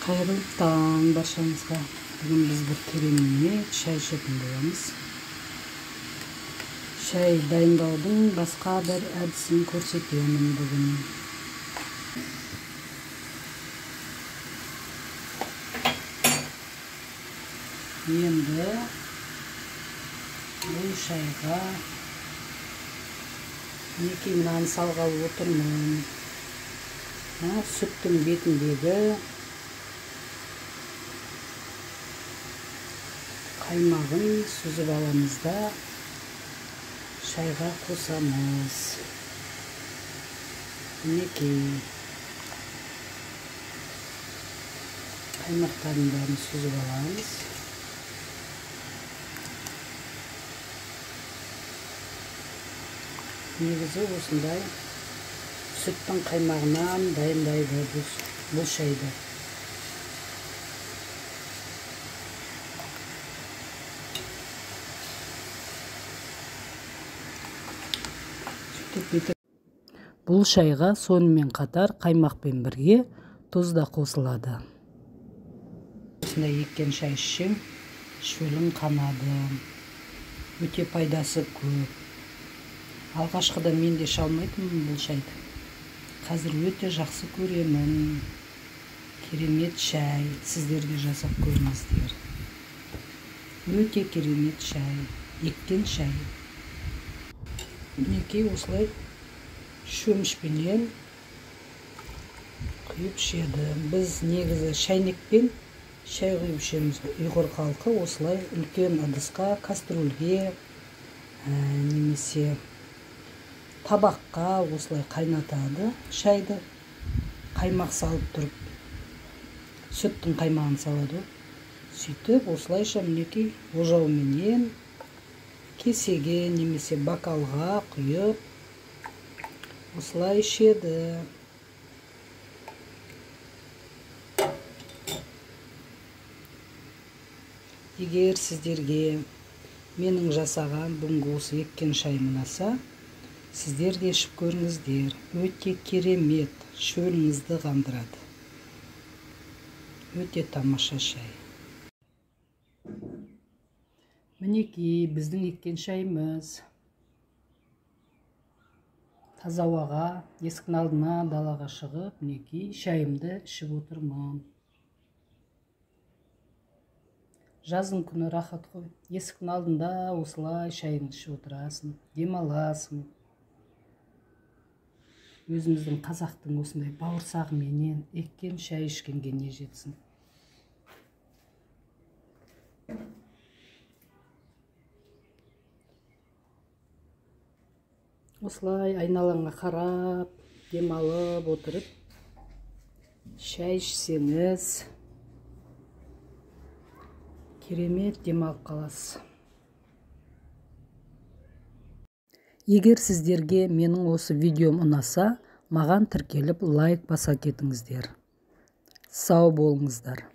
Қайырлы таң баршаңызға. Бүгін біз бір керемет шай ішетін боламыз. Шай дайындаудың басқа бір әдісін көрсетемін бүгін. Енді бұл шайға мінекей мынаны салғалы отырмын. Сүттің бетіндегі қаймағын сүзіп аламыз да шайға қосамыз. Мінекей қаймақтардың бәрін сүзіп аламыз. Негізі осындай сүттің қаймағынан дайындайды бұл шайды. Бұл шайға сонымен қатар қаймақпен бірге тұз да қосылады. Осындай еккен шай ішсең, шөлің қанады. Өте пайдасы көп. Алғашқыда мен де шалмайтынмын бұл шайды. Қазір өте жақсы көремін. Керемет шай. Сіздерге жасап көріңіздер. Өте керемет шай. Еккен шай. Мінекей осылай шөмішпенен құйып ішеді. Біз негізі шайнекпен шай құйып ішеміз. Ұйғыр халқы осылай үлкен ыдысқа, кастрюльге, немесе табаққа осылай қайнатады шайды. Қаймақ салып тұрып, сүттің қаймағын салады. Сөйтіп осылайша мінекей ожауменен кесеге немесе бокалға құйып осылай ішеді. Егер сіздерге менің жасаған бүгінгі осы еккен шайым ұнаса, сіздер де ішіп көріңіздер. Өте керемет, шөліңізді қандырады. Өте тамаша шай. Мінекей біздің еккен шайымыз. Таза ауаға, есіктің алдына, далаға шығып, мінекей шайымды ішіп отырмын. Жазың күні рахат қой. Есіктің алдында осылай шайыңды ішіп отырасың, демаласың. Өзіміздің қазақтың осындай бауырсағыменен еккен шай ішкенге не жетсін. Осылай айналаңа қарап, демалып отырып, шай ішсеңіз, керемет демалып қаласыз. Егер сіздерге менің осы видеом ұнаса, маған тіркеліп лайк баса кетіңіздер. Сау болыңыздар.